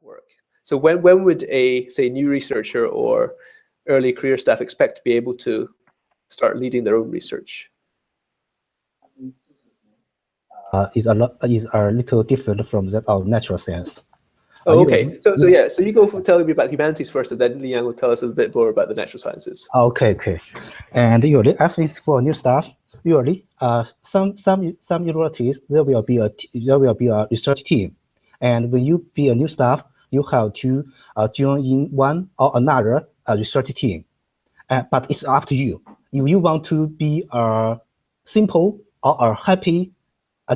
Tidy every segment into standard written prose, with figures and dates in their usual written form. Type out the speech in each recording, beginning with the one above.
work. So when would a, say, new researcher or early career staff expect to be able to start leading their own research? Is a little different from that of natural science. Oh, okay. So you go for telling me about humanities first, and then Liang will tell us a bit more about the natural sciences. Okay. And usually, actually, for new staff, usually, some universities there will be a research team, and when you be a new staff, you have to join in one or another research team. But it's up to you. If you want to be a simple or a happy,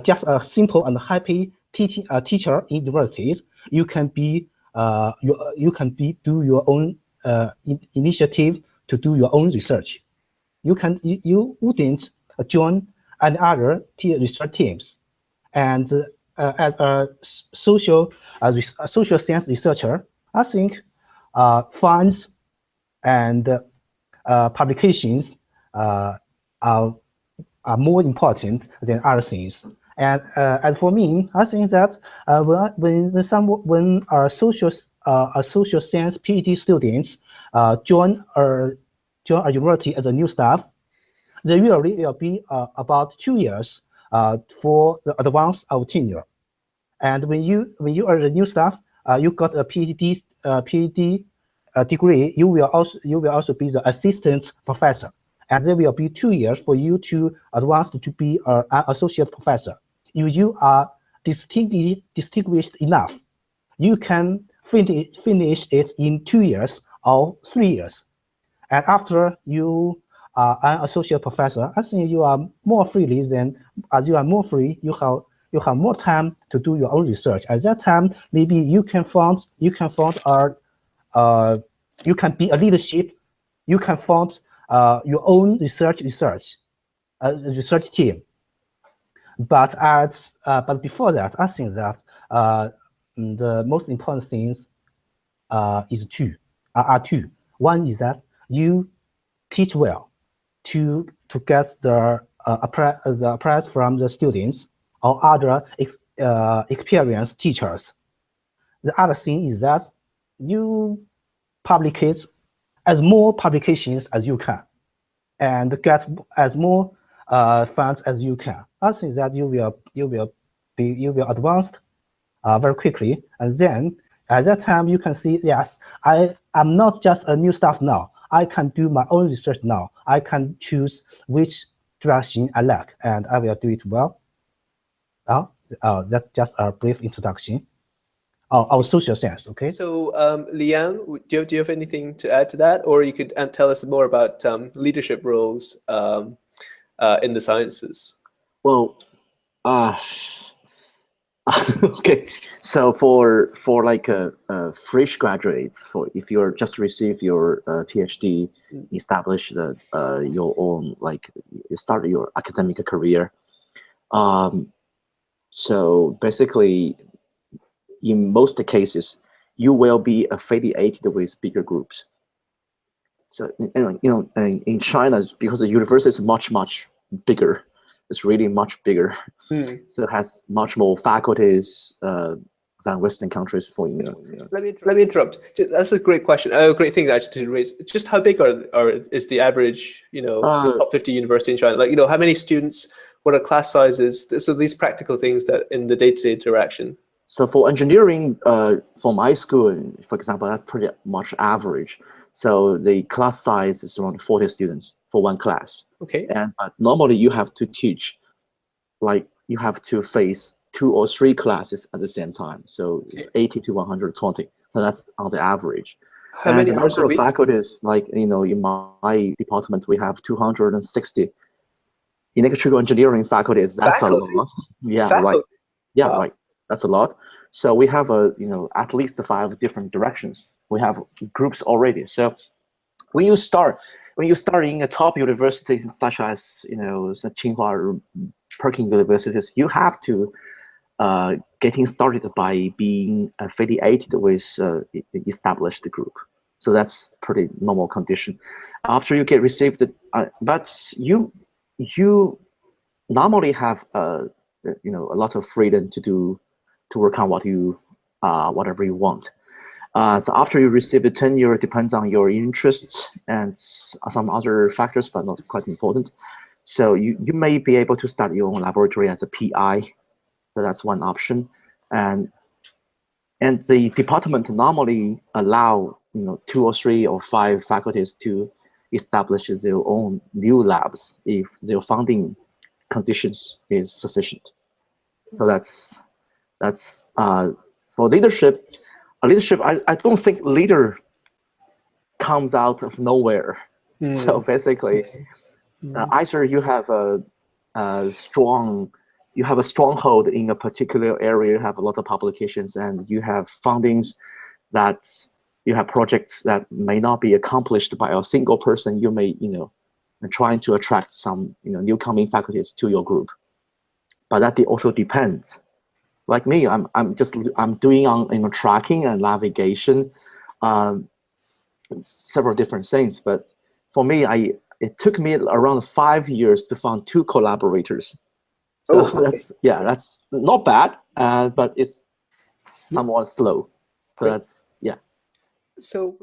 just a simple and happy teacher in universities, you can be do your own initiative to do your own research. You wouldn't join any other research teams, and as a social science researcher, I think funds and publications are more important than other things. And as for me, I think that when our social science PhD students join a university as a new staff, they usually will be about 2 years for the advance of tenure. And when you are a new staff, you got a PhD degree, you will also be the assistant professor, and there will be 2 years for you to advance to be an associate professor. If you are distinguished enough, you can finish it in 2 years or 3 years. And after you are an associate professor, I think you are more freely than as you are more free. You have more time to do your own research. At that time, maybe you can be a leadership. You can found your own research team. But before that, I think that the most important things are two. One is that you teach well to get the appraise from the students or other experienced teachers. The other thing is that you publicate as more publications as you can and get as more funds as you can. I think that you will advance very quickly, and then at that time you can see, yes, I am not just a new staff now. I can do my own research now. I can choose which direction I like, and I will do it well. That's just a brief introduction of social science. Okay. So, Liang, do you have anything to add to that, or you could tell us more about leadership roles in the sciences? Well, okay. So for like fresh graduates, if you're just received your PhD, establish your own, like you start your academic career. So basically, in most cases, you will be affiliated with bigger groups. So in China, because the university is much bigger, it's really much bigger. So it has much more faculties than Western countries. Let me interrupt. That's a great question. A great thing actually to raise. Just how big is the average, top 50 university in China? Like, how many students? What are class sizes? So these practical things that in the day-to-day interaction. So for engineering, for my school, for example, that's pretty much average. So the class size is around 40 students for one class. Okay. And normally you have to teach, like you have to face 2 or 3 classes at the same time. So it's 80 to 120. So that's on the average. How many hours a week? Faculties, like, in my department, we have 260 electrical engineering faculties. That's a lot. Yeah, faculty. right. Yeah, wow. Right. That's a lot. So we have at least 5 different directions. We have groups already. So when you start in a top universities such as the Tsinghua or Peking universities, you have to getting started by being affiliated with established group. So that's pretty normal condition. After you get received, but you normally have a lot of freedom to work on whatever you want. So after you receive the tenure, it depends on your interests and some other factors, but not quite important. So you may be able to start your own laboratory as a PI. So that's one option. And the department normally allow 2 or 3 or 5 faculties to establish their own new labs if their funding conditions is sufficient. So that's for leadership. Leadership, I don't think leader comes out of nowhere. So basically, either you have a stronghold in a particular area, you have a lot of publications, and you have fundings that you have projects that may not be accomplished by a single person. You may, trying to attract some, new coming faculties to your group. But that also depends. Like me, I'm doing on tracking and navigation, several different things. But for me, it took me around 5 years to find 2 collaborators. So that's not bad, but it's somewhat slow. So that's So